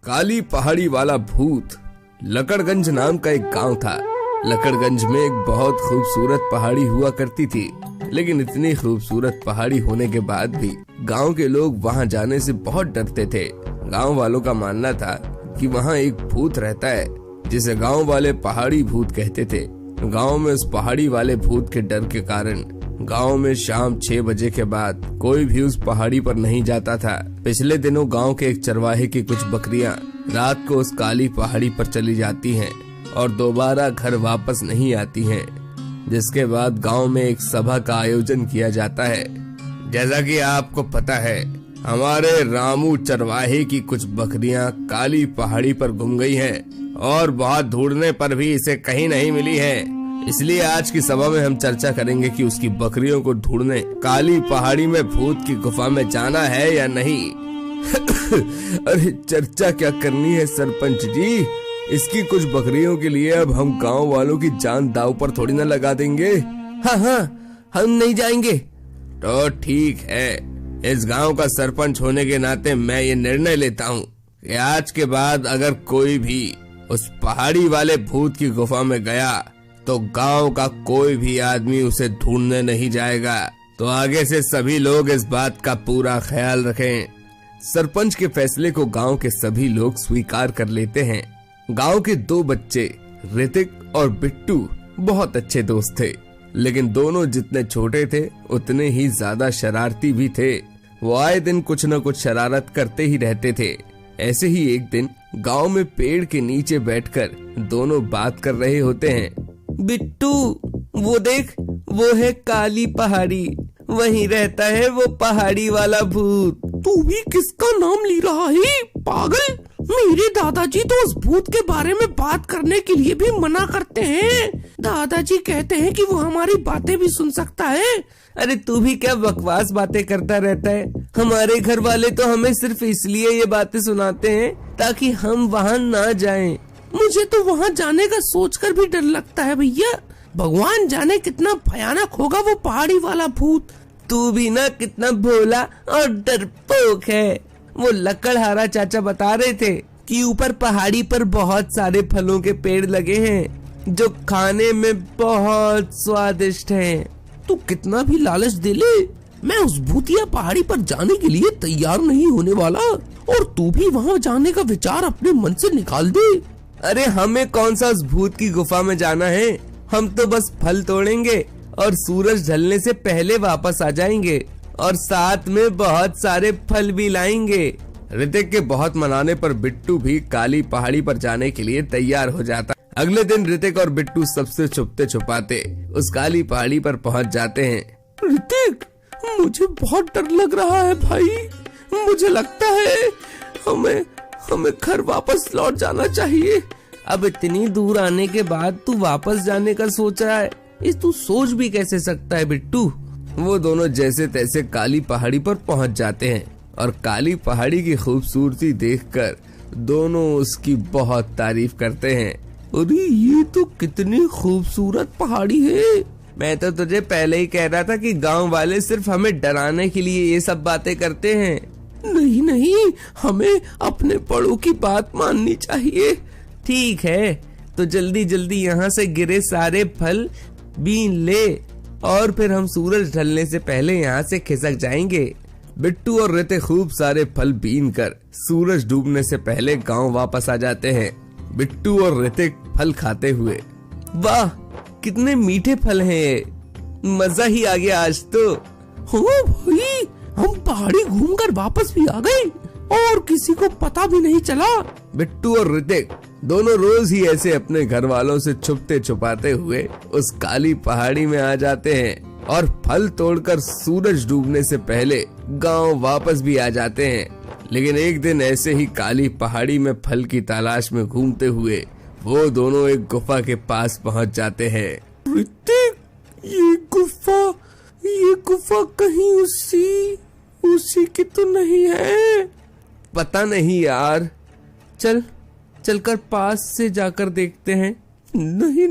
काली पहाड़ी वाला भूत। लकड़गंज नाम का एक गांव था। लकड़गंज में एक बहुत खूबसूरत पहाड़ी हुआ करती थी, लेकिन इतनी खूबसूरत पहाड़ी होने के बाद भी गांव के लोग वहां जाने से बहुत डरते थे। गांव वालों का मानना था कि वहां एक भूत रहता है, जिसे गांव वाले पहाड़ी भूत कहते थे। गांव में उस पहाड़ी वाले भूत के डर के कारण गांव में शाम 6 बजे के बाद कोई भी उस पहाड़ी पर नहीं जाता था। पिछले दिनों गांव के एक चरवाहे की कुछ बकरियां रात को उस काली पहाड़ी पर चली जाती हैं और दोबारा घर वापस नहीं आती हैं, जिसके बाद गांव में एक सभा का आयोजन किया जाता है। जैसा कि आपको पता है, हमारे रामू चरवाहे की कुछ बकरियां काली पहाड़ी पर गुम गई हैं और बहुत ढूंढने पर भी इसे कहीं नहीं मिली है। इसलिए आज की सभा में हम चर्चा करेंगे कि उसकी बकरियों को ढूंढने काली पहाड़ी में भूत की गुफा में जाना है या नहीं। अरे चर्चा क्या करनी है सरपंच जी, इसकी कुछ बकरियों के लिए अब हम गांव वालों की जान दांव पर थोड़ी ना लगा देंगे। हाँ, हम नहीं जाएंगे। तो ठीक है, इस गांव का सरपंच होने के नाते मैं ये निर्णय लेता हूँ कि आज के बाद अगर कोई भी उस पहाड़ी वाले भूत की गुफा में गया तो गांव का कोई भी आदमी उसे ढूंढने नहीं जाएगा। तो आगे से सभी लोग इस बात का पूरा ख्याल रखें। सरपंच के फैसले को गांव के सभी लोग स्वीकार कर लेते हैं। गांव के 2 बच्चे ऋतिक और बिट्टू बहुत अच्छे दोस्त थे, लेकिन दोनों जितने छोटे थे उतने ही ज्यादा शरारती भी थे। वो आए दिन कुछ न कुछ शरारत करते ही रहते थे। ऐसे ही एक दिन गांव में पेड़ के नीचे बैठकर दोनों बात कर रहे होते हैं। बिट्टू, वो देख, वो है काली पहाड़ी, वहीं रहता है वो पहाड़ी वाला भूत। तू भी किसका नाम ले रहा है पागल? मेरे दादाजी तो उस भूत के बारे में बात करने के लिए भी मना करते हैं। दादाजी कहते हैं कि वो हमारी बातें भी सुन सकता है। अरे तू भी क्या बकवास बातें करता रहता है। हमारे घर वाले तो हमें सिर्फ इसलिए ये बातें सुनाते हैं ताकि हम वहाँ ना जाएं। मुझे तो वहाँ जाने का सोचकर भी डर लगता है भैया। भगवान जाने कितना भयानक होगा वो पहाड़ी वाला भूत। तू भी ना कितना भोला और डरपोक है। वो लकड़हारा चाचा बता रहे थे कि ऊपर पहाड़ी पर बहुत सारे फलों के पेड़ लगे हैं जो खाने में बहुत स्वादिष्ट हैं। तू कितना भी लालच दे ले, मैं उस भूतिया पहाड़ी पर जाने के लिए तैयार नहीं होने वाला। और तू भी वहाँ जाने का विचार अपने मन से निकाल दे। अरे हमें कौन सा उस भूत की गुफा में जाना है, हम तो बस फल तोड़ेंगे और सूरज ढलने से पहले वापस आ जाएंगे और साथ में बहुत सारे फल भी लाएंगे। ऋतिक के बहुत मनाने पर बिट्टू भी काली पहाड़ी पर जाने के लिए तैयार हो जाता। अगले दिन ऋतिक और बिट्टू सबसे छुपते छुपाते उस काली पहाड़ी पर पहुंच जाते हैं। ऋतिक, मुझे बहुत डर लग रहा है भाई। मुझे लगता है हमें घर वापस लौट जाना चाहिए। अब इतनी दूर आने के बाद तू वापस जाने का सोच रहा है, इस तू सोच भी कैसे सकता है बिट्टू। वो दोनों जैसे तैसे काली पहाड़ी पर पहुंच जाते हैं और काली पहाड़ी की खूबसूरती देखकर दोनों उसकी बहुत तारीफ करते हैं। अरे ये तो कितनी खूबसूरत पहाड़ी है। मैं तो तुझे पहले ही कह रहा था कि गांव वाले सिर्फ हमें डराने के लिए ये सब बातें करते हैं। नहीं, हमें अपने बड़ों की बात माननी चाहिए। ठीक है, तो जल्दी जल्दी यहाँ से गिरे सारे फल बीन ले और फिर हम सूरज ढलने से पहले यहाँ से खिसक जाएंगे। बिट्टू और ऋतिक खूब सारे फल बीन कर सूरज डूबने से पहले गांव वापस आ जाते हैं। बिट्टू और ऋतिक फल खाते हुए, वाह कितने मीठे फल हैं, मजा ही आ गया आज तो। हाँ भाई, हम पहाड़ी घूमकर वापस भी आ गए और किसी को पता भी नहीं चला। बिट्टू और ऋतिक दोनों रोज ही ऐसे अपने घर वालों से छुपते छुपाते हुए उस काली पहाड़ी में आ जाते हैं और फल तोड़कर सूरज डूबने से पहले गांव वापस भी आ जाते हैं। लेकिन एक दिन ऐसे ही काली पहाड़ी में फल की तलाश में घूमते हुए वो दोनों एक गुफा के पास पहुंच जाते हैं। ऋतिक, ये गुफा कहीं उसी की तो नहीं है? पता नहीं यार, चलकर पास से जाकर देखते हैं। नहीं,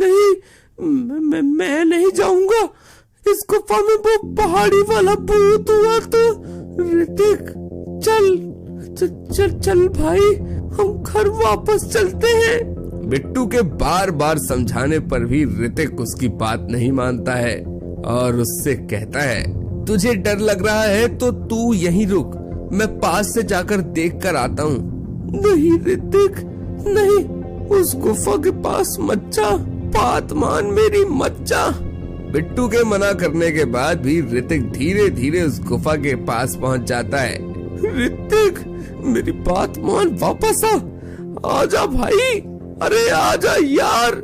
मैं नहीं जाऊंगा। इस गुफा में वो पहाड़ी वाला भूत हुआ तो। ऋतिक, चल भाई, हम घर वापस चलते हैं। बिट्टू के बार बार समझाने पर भी ऋतिक उसकी बात नहीं मानता है और उससे कहता है, तुझे डर लग रहा है तो तू यहीं रुक, मैं पास से जाकर देख कर आता हूँ। नहीं ऋतिक, नहीं, उस गुफा के पास मत जा, बात मान मेरी, मत जा। बिट्टू के मना करने के बाद भी ऋतिक धीरे धीरे उस गुफा के पास पहुँच जाता है। ऋतिक, मेरी बात मान, वापस आजा भाई, अरे आजा यार।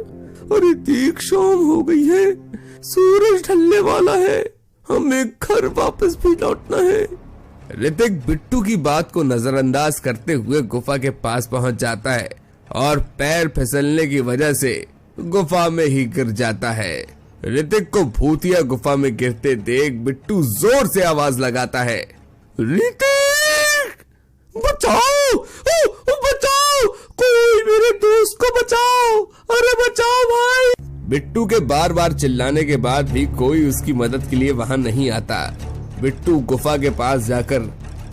अरे देख, शाम हो गई है, सूरज ढलने वाला है, हमें घर वापस भी लौटना है। ऋतिक बिट्टू की बात को नजरअंदाज करते हुए गुफा के पास पहुंच जाता है और पैर फिसलने की वजह से गुफा में ही गिर जाता है। ऋतिक को भूतिया गुफा में गिरते देख बिट्टू जोर से आवाज लगाता है, ऋतिक बचाओ, बचाओ, कोई मेरे दोस्त को बचाओ, अरे बचाओ भाई। बिट्टू के बार बार चिल्लाने के बाद भी कोई उसकी मदद के लिए वहां नहीं आता। बिट्टू गुफा के पास जाकर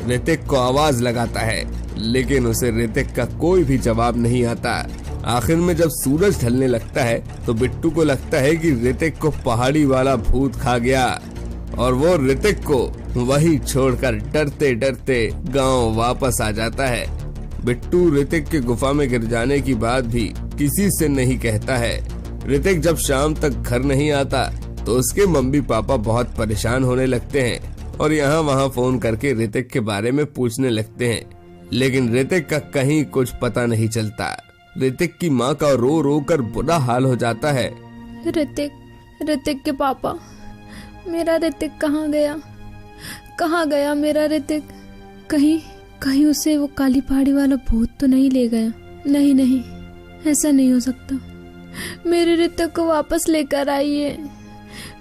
ऋतिक को आवाज लगाता है, लेकिन उसे ऋतिक का कोई भी जवाब नहीं आता। आखिर में जब सूरज ढलने लगता है तो बिट्टू को लगता है कि ऋतिक को पहाड़ी वाला भूत खा गया और वो ऋतिक को वही छोड़कर डरते डरते गांव वापस आ जाता है। बिट्टू ऋतिक के गुफा में गिर जाने की बात भी किसी से नहीं कहता है। ऋतिक जब शाम तक घर नहीं आता तो उसके मम्मी पापा बहुत परेशान होने लगते हैं और यहाँ वहाँ फोन करके ऋतिक के बारे में पूछने लगते हैं, लेकिन ऋतिक का कहीं कुछ पता नहीं चलता। ऋतिक की माँ का रो रो कर बुरा हाल हो जाता है। ऋतिक के पापा, मेरा ऋतिक कहाँ गया मेरा ऋतिक? कहीं उसे वो काली पहाड़ी वाला भूत तो नहीं ले गया? नहीं, ऐसा नहीं हो सकता। मेरे ऋतिक को वापस लेकर आइए।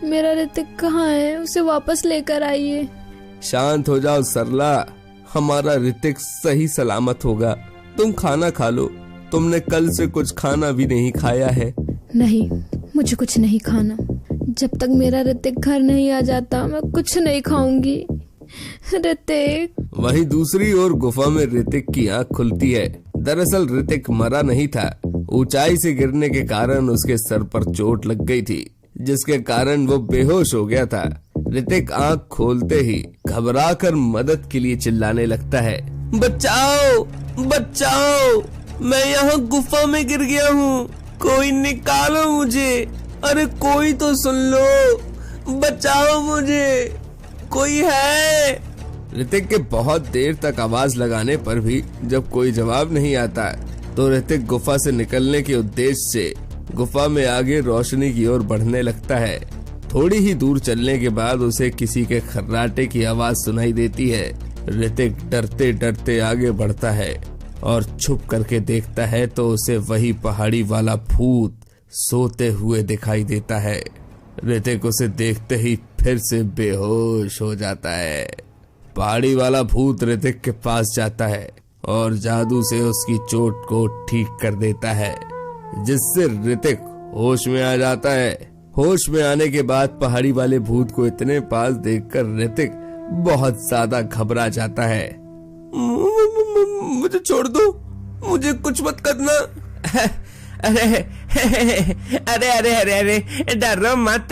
मेरा ऋतिक कहाँ है? उसे वापस लेकर आइए। शांत हो जाओ सरला, हमारा ऋतिक सही सलामत होगा। तुम खाना खा लो, तुमने कल से कुछ खाना भी नहीं खाया है। नहीं, मुझे कुछ नहीं खाना। जब तक मेरा ऋतिक घर नहीं आ जाता मैं कुछ नहीं खाऊंगी। ऋतिक। वहीं दूसरी ओर गुफा में ऋतिक की आंख खुलती है। दरअसल ऋतिक मरा नहीं था, ऊंचाई से गिरने के कारण उसके सर पर चोट लग गई थी, जिसके कारण वो बेहोश हो गया था। ऋतिक आंख खोलते ही घबराकर मदद के लिए चिल्लाने लगता है, बचाओ, बचाओ, मैं यहाँ गुफा में गिर गया हूँ, कोई निकालो मुझे, अरे कोई तो सुन लो, बचाओ मुझे, कोई है? ऋतिक के बहुत देर तक आवाज लगाने पर भी जब कोई जवाब नहीं आता तो ऋतिक गुफा से निकलने के उद्देश्य से गुफा में आगे रोशनी की ओर बढ़ने लगता है। थोड़ी ही दूर चलने के बाद उसे किसी के खर्राटे की आवाज सुनाई देती है। ऋतिक डरते डरते आगे बढ़ता है और छुप करके देखता है तो उसे वही पहाड़ी वाला भूत सोते हुए दिखाई देता है। ऋतिक उसे देखते ही फिर से बेहोश हो जाता है। पहाड़ी वाला भूत ऋतिक के पास जाता है और जादू से उसकी चोट को ठीक कर देता है, जिससे ऋतिक होश में आ जाता है। होश में आने के बाद पहाड़ी वाले भूत को इतने पास देखकर ऋतिक बहुत ज्यादा घबरा जाता है। मुझे छोड़ दो, मुझे कुछ मत करना। अरे डरो मत,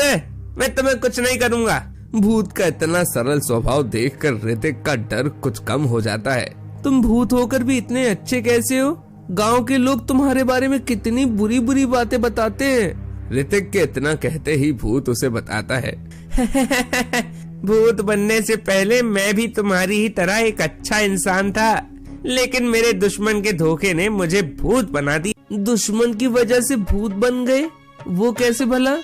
मैं तुम्हें कुछ नहीं करूँगा। भूत का इतना सरल स्वभाव देखकर ऋतिक का डर कुछ कम हो जाता है। तुम भूत होकर भी इतने अच्छे कैसे हो? गांव के लोग तुम्हारे बारे में कितनी बुरी बुरी बातें बताते हैं। ऋतिक के इतना कहते ही भूत उसे बताता है, भूत बनने से पहले मैं भी तुम्हारी ही तरह एक अच्छा इंसान था, लेकिन मेरे दुश्मन के धोखे ने मुझे भूत बना दी। दुश्मन की वजह से भूत बन गए? वो कैसे भला?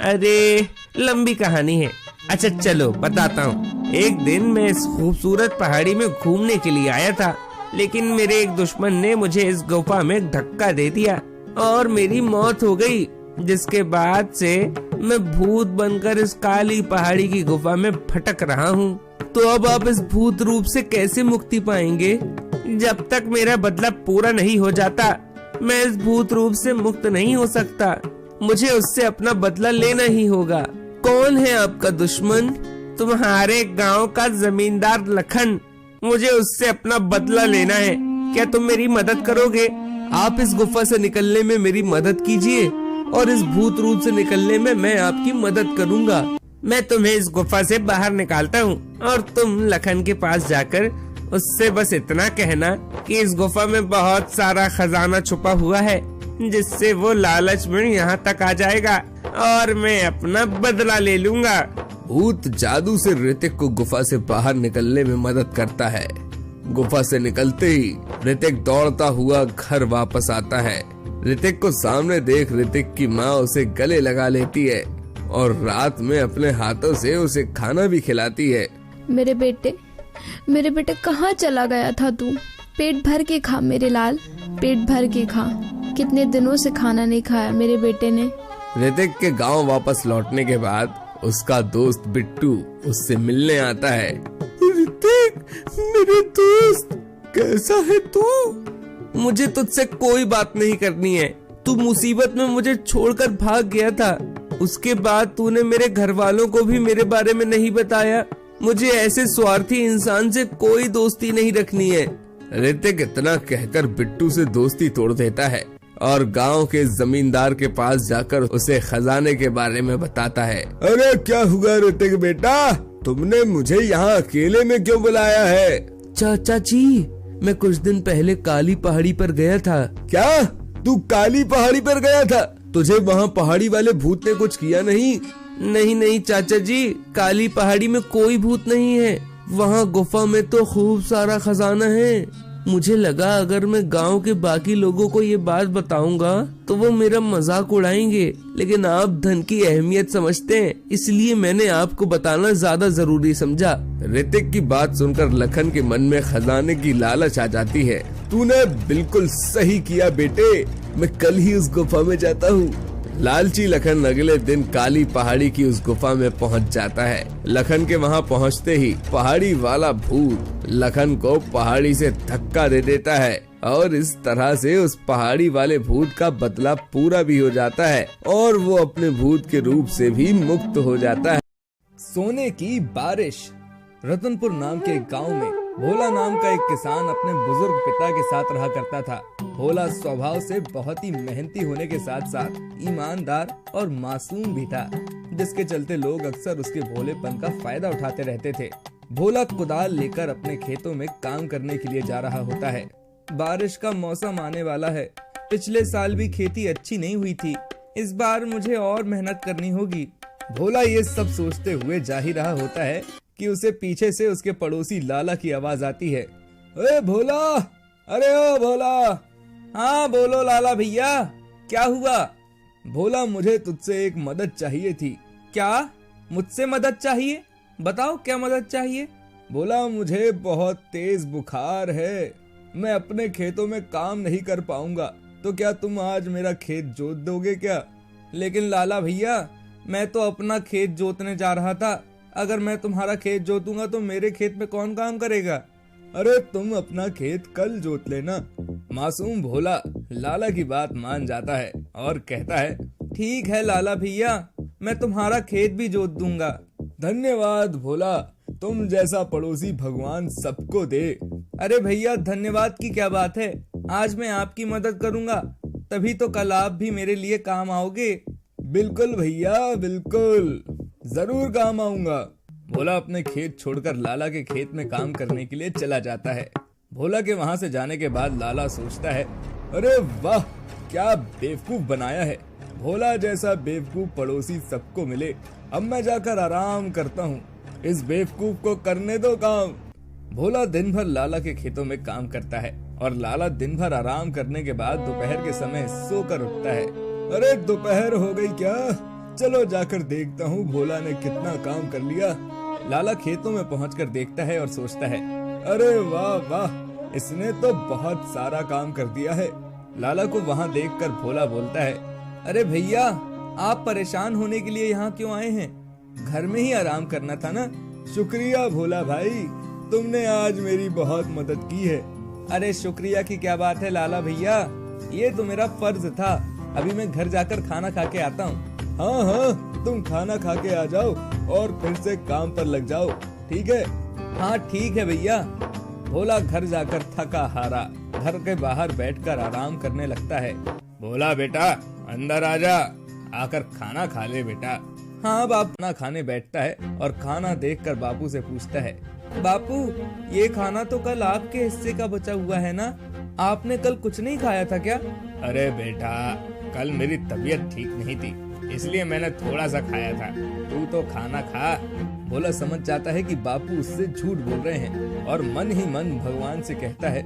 अरे लंबी कहानी है। अच्छा चलो बताता हूँ। एक दिन मैं इस खूबसूरत पहाड़ी में घूमने के लिए आया था, लेकिन मेरे एक दुश्मन ने मुझे इस गुफा में धक्का दे दिया और मेरी मौत हो गई, जिसके बाद से मैं भूत बनकर इस काली पहाड़ी की गुफा में भटक रहा हूँ। तो अब आप इस भूत रूप से कैसे मुक्ति पाएंगे? जब तक मेरा बदला पूरा नहीं हो जाता मैं इस भूत रूप से मुक्त नहीं हो सकता। मुझे उससे अपना बदला लेना ही होगा। कौन है आपका दुश्मन? तुम्हारे गांव का जमींदार लखन। मुझे उससे अपना बदला लेना है, क्या तुम मेरी मदद करोगे? आप इस गुफा से निकलने में मेरी मदद कीजिए और इस भूत रूप से निकलने में मैं आपकी मदद करूंगा। मैं तुम्हें इस गुफा से बाहर निकालता हूँ और तुम लखन के पास जाकर उससे बस इतना कहना कि इस गुफा में बहुत सारा खजाना छुपा हुआ है, जिससे वो लालच में यहाँ तक आ जाएगा और मैं अपना बदला ले लूंगा। भूत जादू से ऋतिक को गुफा से बाहर निकलने में मदद करता है। गुफा से निकलते ही ऋतिक दौड़ता हुआ घर वापस आता है। ऋतिक को सामने देख ऋतिक की माँ उसे गले लगा लेती है और रात में अपने हाथों से उसे खाना भी खिलाती है। मेरे बेटे कहाँ चला गया था तू? पेट भर के खा मेरे लाल, पेट भर के खा। कितने दिनों से खाना नहीं खाया मेरे बेटे ने। ऋतिक के गांव वापस लौटने के बाद उसका दोस्त बिट्टू उससे मिलने आता है। ऋतिक, मेरे दोस्त, कैसा है तू? मुझे तुझसे कोई बात नहीं करनी है। तू मुसीबत में मुझे छोड़कर भाग गया था, उसके बाद तूने मेरे घर वालों को भी मेरे बारे में नहीं बताया। मुझे ऐसे स्वार्थी इंसान से कोई दोस्ती नहीं रखनी है। ऋतिक इतना कहकर बिट्टू से दोस्ती तोड़ देता है और गांव के जमींदार के पास जाकर उसे खजाने के बारे में बताता है। अरे क्या हुआ ऋतिक बेटा, तुमने मुझे यहाँ अकेले में क्यों बुलाया है? चाचा जी, मैं कुछ दिन पहले काली पहाड़ी पर गया था। क्या तू काली पहाड़ी पर गया था? तुझे वहाँ पहाड़ी वाले भूत ने कुछ किया नहीं? नहीं चाचा जी, काली पहाड़ी में कोई भूत नहीं है। वहाँ गुफा में तो खूब सारा खजाना है। मुझे लगा अगर मैं गांव के बाकी लोगों को ये बात बताऊंगा तो वो मेरा मजाक उड़ाएंगे, लेकिन आप धन की अहमियत समझते हैं, इसलिए मैंने आपको बताना ज्यादा जरूरी समझा। ऋतिक की बात सुनकर लखन के मन में खजाने की लालच आ जाती है। तूने बिल्कुल सही किया बेटे, मैं कल ही उस गुफा में जाता हूँ। लालची लखन अगले दिन काली पहाड़ी की उस गुफा में पहुंच जाता है। लखन के वहां पहुंचते ही पहाड़ी वाला भूत लखन को पहाड़ी से धक्का दे देता है और इस तरह से उस पहाड़ी वाले भूत का बदला पूरा भी हो जाता है और वो अपने भूत के रूप से भी मुक्त हो जाता है। सोने की बारिश। रतनपुर नाम के एक गांव में भोला नाम का एक किसान अपने बुजुर्ग पिता के साथ रहा करता था। भोला स्वभाव से बहुत ही मेहनती होने के साथ साथ ईमानदार और मासूम भी था, जिसके चलते लोग अक्सर उसके भोलेपन का फायदा उठाते रहते थे। भोला कुदाल लेकर अपने खेतों में काम करने के लिए जा रहा होता है। बारिश का मौसम आने वाला है। पिछले साल भी खेती अच्छी नहीं हुई थी, इस बार मुझे और मेहनत करनी होगी। भोला ये सब सोचते हुए जा ही रहा होता है कि उसे पीछे से उसके पड़ोसी लाला की आवाज आती है। अरे भोला, अरे ओ भोला। हाँ बोलो लाला भैया, क्या हुआ? भोला, मुझे तुझसे एक मदद चाहिए थी। क्या? मुझसे मदद चाहिए? बताओ क्या मदद चाहिए? भोला, मुझे बहुत तेज बुखार है, मैं अपने खेतों में काम नहीं कर पाऊंगा, तो क्या तुम आज मेरा खेत जोत दोगे क्या? लेकिन लाला भैया, मैं तो अपना खेत जोतने जा रहा था, अगर मैं तुम्हारा खेत जोतूंगा तो मेरे खेत में कौन काम करेगा? अरे तुम अपना खेत कल जोत लेना। मासूम भोला लाला की बात मान जाता है और कहता है, ठीक है लाला भैया, मैं तुम्हारा खेत भी जोत दूंगा। धन्यवाद भोला, तुम जैसा पड़ोसी भगवान सबको दे। अरे भैया, धन्यवाद की क्या बात है, आज मैं आपकी मदद करूंगा, तभी तो कल आप भी मेरे लिए काम आओगे। बिल्कुल भैया, बिल्कुल, जरूर काम आऊंगा। भोला अपने खेत छोड़कर लाला के खेत में काम करने के लिए चला जाता है। भोला के वहां से जाने के बाद लाला सोचता है, अरे वाह, क्या बेवकूफ बनाया है। भोला जैसा बेवकूफ पड़ोसी सबको मिले। अब मैं जाकर आराम करता हूँ, इस बेवकूफ को करने दो काम। भोला दिन भर लाला के खेतों में काम करता है और लाला दिन भर आराम करने के बाद दोपहर के समय सोकर उठता है। अरे दोपहर हो गई क्या? चलो जाकर देखता हूँ भोला ने कितना काम कर लिया। लाला खेतों में पहुंचकर देखता है और सोचता है, अरे वाह वाह, इसने तो बहुत सारा काम कर दिया है। लाला को वहां देखकर भोला बोलता है, अरे भैया, आप परेशान होने के लिए यहाँ क्यों आए हैं? घर में ही आराम करना था ना। शुक्रिया भोला भाई, तुमने आज मेरी बहुत मदद की है। अरे शुक्रिया की क्या बात है लाला भैया, ये तो मेरा फर्ज था। अभी मैं घर जाकर खाना खा के आता हूँ। हाँ हाँ, तुम खाना खा के आ जाओ और फिर से काम पर लग जाओ, ठीक है? हाँ ठीक है भैया। भोला घर जाकर थका हारा घर के बाहर बैठकर आराम करने लगता है। भोला बेटा अंदर आजा, आकर खाना खा ले बेटा। हाँ बापू। खाना खाने बैठता है और खाना देखकर बापू से पूछता है, बापू ये खाना तो कल आपके हिस्से का बचा हुआ है ना, आपने कल कुछ नहीं खाया था क्या? अरे बेटा कल मेरी तबीयत ठीक नहीं थी, इसलिए मैंने थोड़ा सा खाया था, तू तो खाना खा। भोला समझ जाता है कि बापू उससे झूठ बोल रहे हैं और मन ही मन भगवान से कहता है,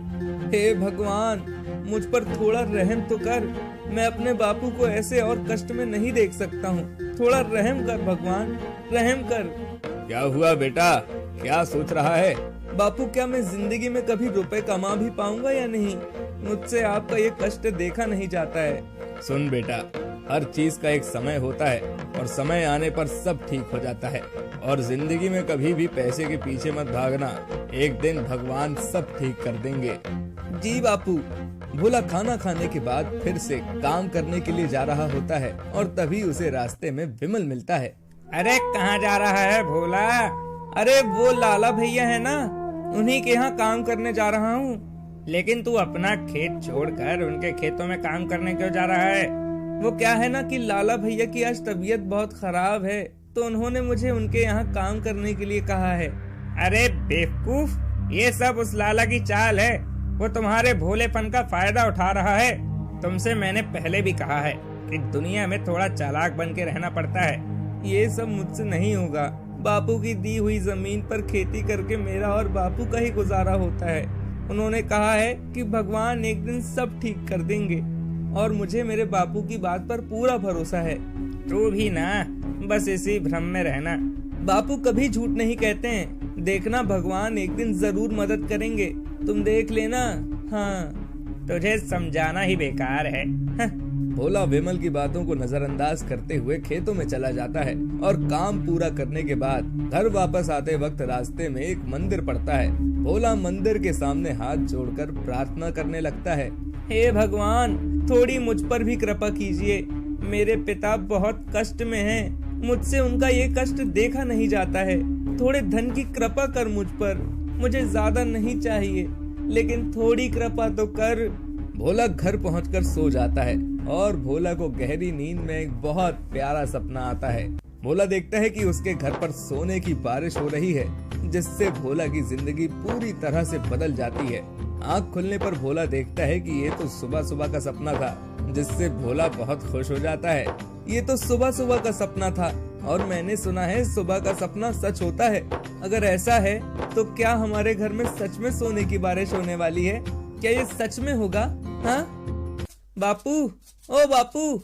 हे भगवान मुझ पर थोड़ा रहम तो कर, मैं अपने बापू को ऐसे और कष्ट में नहीं देख सकता हूँ, थोड़ा रहम कर भगवान, रहम कर। क्या हुआ बेटा, क्या सोच रहा है? बापू क्या मैं जिंदगी में कभी रुपए कमा भी पाऊंगा या नहीं? मुझसे आपका ये कष्ट देखा नहीं जाता है। सुन बेटा, हर चीज का एक समय होता है और समय आने पर सब ठीक हो जाता है, और जिंदगी में कभी भी पैसे के पीछे मत भागना, एक दिन भगवान सब ठीक कर देंगे। जी बापू। भोला खाना खाने के बाद फिर से काम करने के लिए जा रहा होता है और तभी उसे रास्ते में विमल मिलता है। अरे कहाँ जा रहा है भोला? अरे वो लाला भैया है ना, उन्हीं के यहाँ काम करने जा रहा हूँ। लेकिन तू अपना खेत छोड़कर उनके खेतों में काम करने क्यों जा रहा है? वो क्या है ना कि लाला भैया की आज तबीयत बहुत खराब है, तो उन्होंने मुझे उनके यहाँ काम करने के लिए कहा है। अरे बेवकूफ, ये सब उस लाला की चाल है, वो तुम्हारे भोलेपन का फायदा उठा रहा है। तुमसे मैंने पहले भी कहा है कि दुनिया में थोड़ा चालाक बन के रहना पड़ता है। ये सब मुझसे नहीं होगा, बापू की दी हुई जमीन पर खेती करके मेरा और बापू का ही गुजारा होता है। उन्होंने कहा है कि भगवान एक दिन सब ठीक कर देंगे और मुझे मेरे बापू की बात पर पूरा भरोसा है। तू भी ना बस इसी भ्रम में रहना। बापू कभी झूठ नहीं कहते हैं, देखना भगवान एक दिन जरूर मदद करेंगे, तुम देख लेना। हाँ तुझे समझाना ही बेकार है। भोला विमल की बातों को नजरअंदाज करते हुए खेतों में चला जाता है और काम पूरा करने के बाद घर वापस आते वक्त रास्ते में एक मंदिर पड़ता है। भोला मंदिर के सामने हाथ जोड़कर प्रार्थना करने लगता है, हे भगवान थोड़ी मुझ पर भी कृपा कीजिए, मेरे पिता बहुत कष्ट में हैं, मुझसे उनका ये कष्ट देखा नहीं जाता है, थोड़े धन की कृपा कर मुझ पर, मुझे ज्यादा नहीं चाहिए लेकिन थोड़ी कृपा तो कर। भोला घर पहुंचकर सो जाता है और भोला को गहरी नींद में एक बहुत प्यारा सपना आता है। भोला देखता है कि उसके घर पर सोने की बारिश हो रही है, जिससे भोला की जिंदगी पूरी तरह से बदल जाती है। आँख खुलने पर भोला देखता है कि ये तो सुबह सुबह का सपना था, जिससे भोला बहुत खुश हो जाता है। ये तो सुबह सुबह का सपना था और मैंने सुना है सुबह का सपना सच होता है। अगर ऐसा है तो क्या हमारे घर में सच में सोने की बारिश होने वाली है? क्या ये सच में होगा? हाँ बापू, ओ बापू।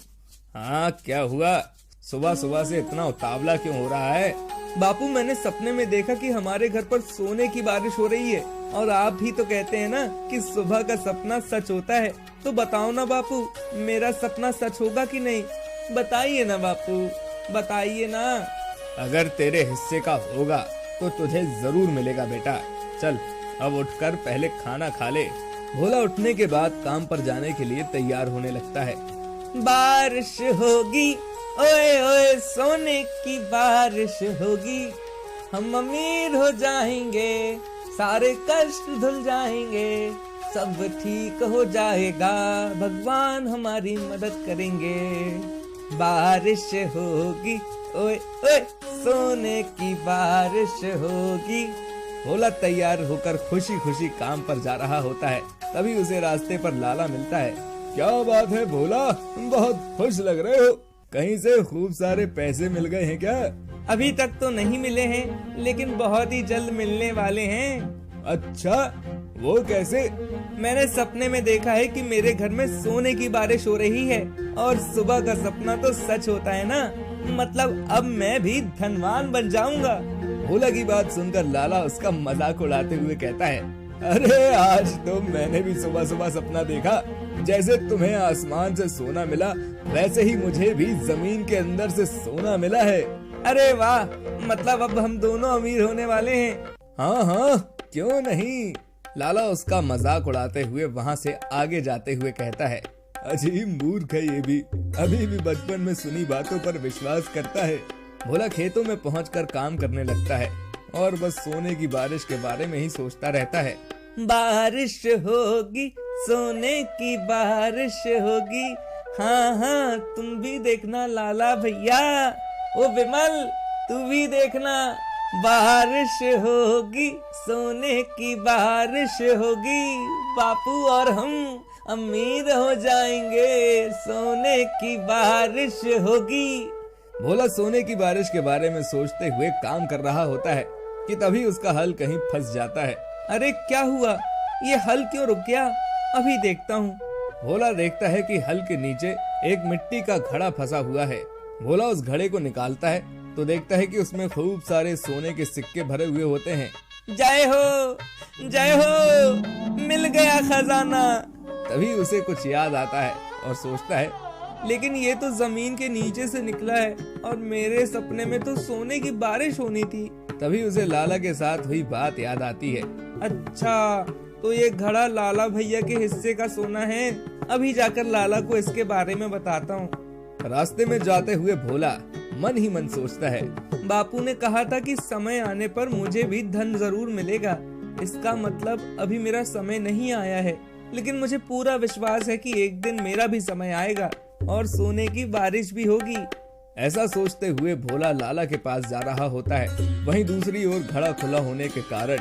हाँ क्या हुआ, सुबह सुबह से इतना उतावला क्यों हो रहा है? बापू मैंने सपने में देखा कि हमारे घर पर सोने की बारिश हो रही है और आप भी तो कहते हैं ना कि सुबह का सपना सच होता है, तो बताओ ना बापू मेरा सपना सच होगा कि नहीं? बताइए ना बापू, बताइए ना। अगर तेरे हिस्से का होगा तो तुझे जरूर मिलेगा बेटा। चल अब उठकर पहले खाना खा ले। भोला उठने के बाद काम पर जाने के लिए तैयार होने लगता है। बारिश होगी, ओए ओए सोने की बारिश होगी, हम अमीर हो जाएंगे, सारे कष्ट धुल जाएंगे, सब ठीक हो जाएगा, भगवान हमारी मदद करेंगे। बारिश होगी, ओए ओए सोने की बारिश होगी। भोला तैयार होकर खुशी खुशी काम पर जा रहा होता है, तभी उसे रास्ते पर लाला मिलता है। क्या बात है भोला, तुम बहुत खुश लग रहे हो, कहीं से खूब सारे पैसे मिल गए हैं क्या? अभी तक तो नहीं मिले हैं, लेकिन बहुत ही जल्द मिलने वाले हैं। अच्छा, वो कैसे? मैंने सपने में देखा है कि मेरे घर में सोने की बारिश हो रही है और सुबह का सपना तो सच होता है ना, मतलब अब मैं भी धनवान बन जाऊंगा। भोला की बात सुनकर लाला उसका मजाक उड़ाते हुए कहता है, अरे आज तो मैंने भी सुबह सुबह सपना देखा, जैसे तुम्हें आसमान से सोना मिला वैसे ही मुझे भी जमीन के अंदर से सोना मिला है। अरे वाह, मतलब अब हम दोनों अमीर होने वाले हैं। हाँ हाँ क्यों नहीं। लाला उसका मजाक उड़ाते हुए वहाँ से आगे जाते हुए कहता है, अजीब मूर्ख है ये भी, अभी भी बचपन में सुनी बातों पर विश्वास करता है। भोला खेतों में पहुंचकर काम करने लगता है और बस सोने की बारिश के बारे में ही सोचता रहता है। बारिश होगी, सोने की बारिश होगी। हाँ हाँ तुम भी देखना लाला भैया, ओ विमल तू भी देखना, बारिश होगी, सोने की बारिश होगी, बापू और हम अमीर हो जाएंगे, सोने की बारिश होगी। भोला सोने की बारिश के बारे में सोचते हुए काम कर रहा होता है कि तभी उसका हल कहीं फंस जाता है। अरे क्या हुआ, ये हल क्यों रुक गया, अभी देखता हूँ। भोला देखता है कि हल के नीचे एक मिट्टी का घड़ा फंसा हुआ है। भोला उस घड़े को निकालता है तो देखता है कि उसमें खूब सारे सोने के सिक्के भरे हुए होते हैं। जय हो, मिल गया खजाना। तभी उसे कुछ याद आता है और सोचता है, लेकिन ये तो जमीन के नीचे से निकला है और मेरे सपने में तो सोने की बारिश होनी थी। तभी उसे लाला के साथ हुई बात याद आती है। अच्छा, तो ये घड़ा लाला भैया के हिस्से का सोना है। अभी जाकर लाला को इसके बारे में बताता हूँ। रास्ते में जाते हुए भोला मन ही मन सोचता है, बापू ने कहा था कि समय आने पर मुझे भी धन जरूर मिलेगा। इसका मतलब अभी मेरा समय नहीं आया है, लेकिन मुझे पूरा विश्वास है कि एक दिन मेरा भी समय आएगा और सोने की बारिश भी होगी। ऐसा सोचते हुए भोला लाला के पास जा रहा होता है। वहीं दूसरी ओर घड़ा खुला होने के कारण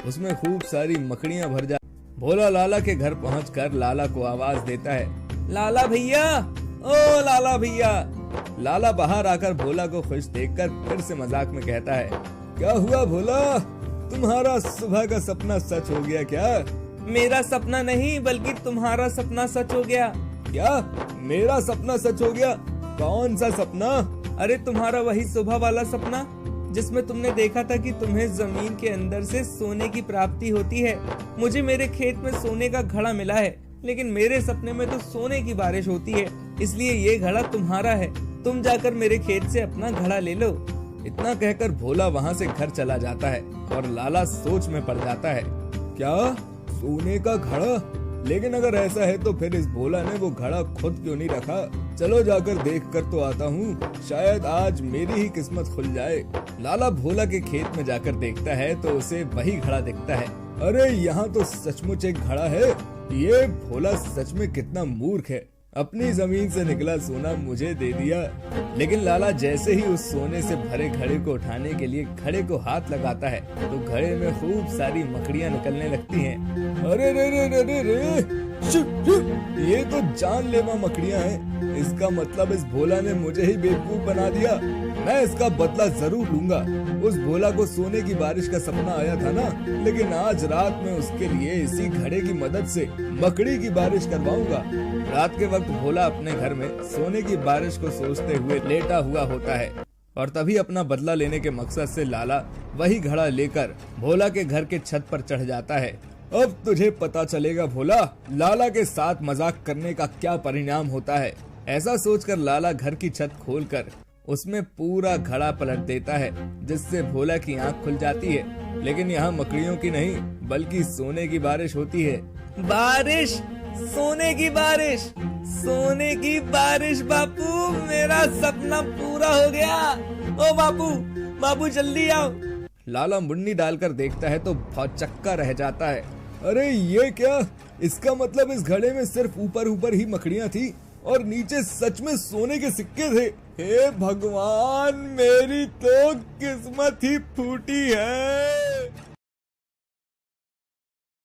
उसमें खूब सारी मकड़ियां भर जा। भोला लाला के घर पहुंचकर लाला को आवाज देता है, लाला भैया, ओ लाला भैया। लाला बाहर आकर भोला को खुश देखकर फिर से मजाक में कहता है, क्या हुआ भोला, तुम्हारा सुबह का सपना सच हो गया क्या? मेरा सपना नहीं बल्कि तुम्हारा सपना सच हो गया। क्या मेरा सपना सच हो गया? कौन सा सपना? अरे तुम्हारा वही सुबह वाला सपना जिसमें तुमने देखा था कि तुम्हें जमीन के अंदर से सोने की प्राप्ति होती है। मुझे मेरे खेत में सोने का घड़ा मिला है, लेकिन मेरे सपने में तो सोने की बारिश होती है, इसलिए ये घड़ा तुम्हारा है। तुम जाकर मेरे खेत से अपना घड़ा ले लो। इतना कहकर भोला वहाँ से घर चला जाता है और लाला सोच में पड़ जाता है, क्या सोने का घड़ा? लेकिन अगर ऐसा है तो फिर इस भोला ने वो घड़ा खुद क्यों नहीं रखा? चलो जाकर देख कर तो आता हूँ, शायद आज मेरी ही किस्मत खुल जाए। लाला भोला के खेत में जाकर देखता है तो उसे वही घड़ा दिखता है। अरे यहाँ तो सचमुच एक घड़ा है। ये भोला सच में कितना मूर्ख है, अपनी जमीन से निकला सोना मुझे दे दिया। लेकिन लाला जैसे ही उस सोने से भरे घड़े को उठाने के लिए घड़े को हाथ लगाता है तो घड़े में खूब सारी मकड़ियाँ निकलने लगती हैं। अरे रे रे रे रे रे, ये तो जानलेवा मकड़ियाँ हैं। इसका मतलब इस भोला ने मुझे ही बेवकूफ बना दिया। मैं इसका बदला जरूर लूंगा। उस भोला को सोने की बारिश का सपना आया था ना, लेकिन आज रात में उसके लिए इसी घड़े की मदद से मकड़ी की बारिश करवाऊंगा। रात के वक्त भोला अपने घर में सोने की बारिश को सोचते हुए लेटा हुआ होता है और तभी अपना बदला लेने के मकसद से लाला वही घड़ा लेकर भोला के घर के छत पर चढ़ जाता है। अब तुझे पता चलेगा भोला, लाला के साथ मजाक करने का क्या परिणाम होता है। ऐसा सोचकर लाला घर की छत खोलकर उसमें पूरा घड़ा पलट देता है, जिससे भोला की आंख खुल जाती है। लेकिन यहाँ मकड़ियों की नहीं बल्कि सोने की बारिश होती है। बारिश, सोने की बारिश, सोने की बारिश। बापू मेरा सपना पूरा हो गया। ओ बापू, बापू जल्दी आओ। लाला मुन्नी डालकर देखता है तो बहुत चक्का रह जाता है। अरे ये क्या? इसका मतलब इस घड़े में सिर्फ ऊपर ऊपर ही मकड़ियाँ थी और नीचे सच में सोने के सिक्के थे। हे भगवान, मेरी तो किस्मत ही फूटी है।